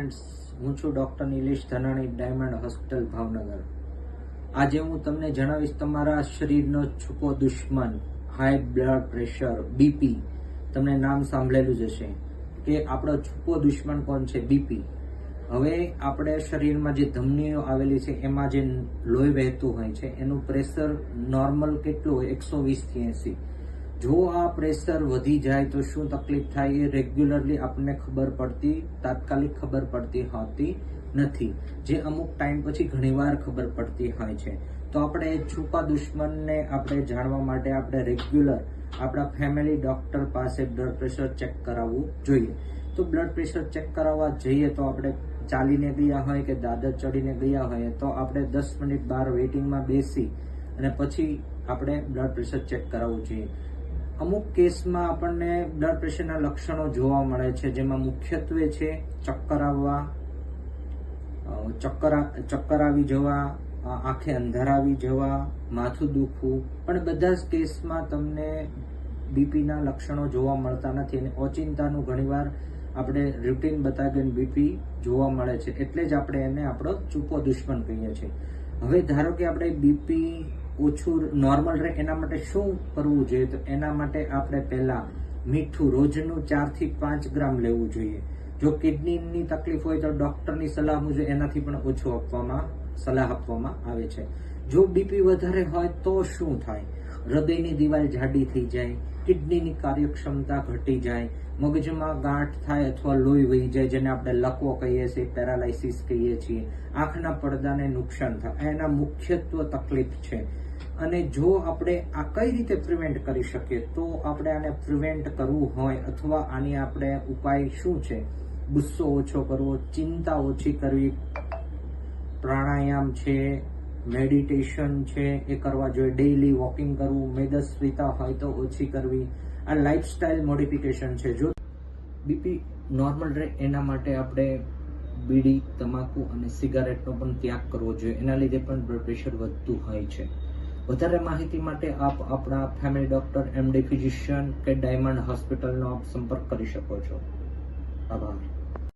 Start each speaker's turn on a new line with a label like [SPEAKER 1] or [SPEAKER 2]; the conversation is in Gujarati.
[SPEAKER 1] હું છું doctor Nilesh Dhanani, diamond hospital Bhavnagar. આજે હું તમને જણાવીશ તમારા શરીરનો છુપો દુશ્મન હાઈ બ્લડ પ્રેશર, બીપી। તમને નામ સાંભળેલું જ હશે કે આપણો છુપો દુશ્મન કોણ છે? બીપી। હવે આપણે શરીરમાં જે ધમનીઓ આવેલી છે એમાં જે લોહી વહેતું હોય છે એનું પ્રેશર નોર્મલ કેટલું હોય? 120 થી 80। જો આ પ્રેશર વધી જાય તો શું તકલીફ થાય એ રેગ્યુલરલી આપણને તાત્કાલિક ખબર પડતી હોતી નથી, જે અમુક ટાઈમ પછી ઘણીવાર ખબર પડતી હોય છે। તો આપણે છુપા દુશ્મનને આપણે જાણવા માટે આપણે રેગ્યુલર આપણા ફેમિલી ડોક્ટર પાસે બ્લડ પ્રેશર ચેક કરાવવું જોઈએ। તો બ્લડ પ્રેશર ચેક કરાવવા જઈએ તો આપણે ચાલીને ગયા હોય કે દાદર ચડીને ગયા હોય તો આપણે 10 મિનિટ બહાર વેઇટિંગમાં બેસી અને પછી આપણે બ્લડ પ્રેશર ચેક કરાવવું જોઈએ। અમુક કેસમાં આપણને બ્લડ પ્રેશરના લક્ષણો જોવા મળે છે, જેમાં મુખ્યત્વે છે ચક્કર આવી જવા, આંખે અંધારા આવી જવા, માથું દુખવું, પણ બધા જ કેસમાં તમને બીપીના લક્ષણો જોવા મળતા નથી અને ઓચિંતાનું ઘણીવાર આપણે રૂટીન બતાવીને બીપી જોવા મળે છે, એટલે જ આપણે એને આપણો છુપો દુશ્મન કહીએ છીએ। હવે ધારો કે આપણે બીપી ઓછું નોર્મલ રહે એના માટે શું કરવું જોઈએ? તો એના માટે આપણે પહેલા મીઠું રોજનું 4 થી 5 ગ્રામ લેવું જોઈએ। જો કિડનીની તકલીફ હોય તો ડોક્ટરની સલાહ મુજબ એનાથી પણ ઓછું સલાહ આપવામાં આવે છે। જો બીપી વધારે હોય તો શું થાય? હૃદયની દિવાલ જાડી થઈ જાય, કિડનીની કાર્યક્ષમતા ઘટી જાય, મગજમાં ગાંઠ થાય અથવા લોહી વહી જાય, જેને આપણે લકવો કહીએ છીએ, પેરાલાઇસિસ કહીએ છીએ, આંખના પડદાને નુકસાન થાય, એના મુખ્યત્વે તકલીફ છે। અને જો આપણે આ કઈ રીતે પ્રિવેન્ટ કરી શકીએ? તો આપણે આને પ્રિવેન્ટ કરવું હોય અથવા આની આપણે ઉપાય શું છે? ગુસ્સો ઓછો કરવો, ચિંતા ઓછી કરવી, પ્રાણાયામ છે, મેડિટેશન છે એ કરવા જોઈએ, ડેઈલી વોકિંગ કરવું, મેદસ્વીતા હોય તો ઓછી કરવી, આ લાઈફસ્ટાઈલ મોડિફિકેશન છે। જો બીપી નોર્મલ રહે એના માટે આપણે બીડી, તમાકુ અને સિગારેટનો પણ ત્યાગ કરવો જોઈએ, એના લીધે પણ બ્લડ પ્રેશર વધતું હોય છે। વધારે માહિતી માટે આપ આપણા ફેમિલી ડોક્ટર, MD ફિઝિશિયન કે ડાયમંડ હોસ્પિટલનો આપ સંપર્ક કરી શકો છો। આભાર।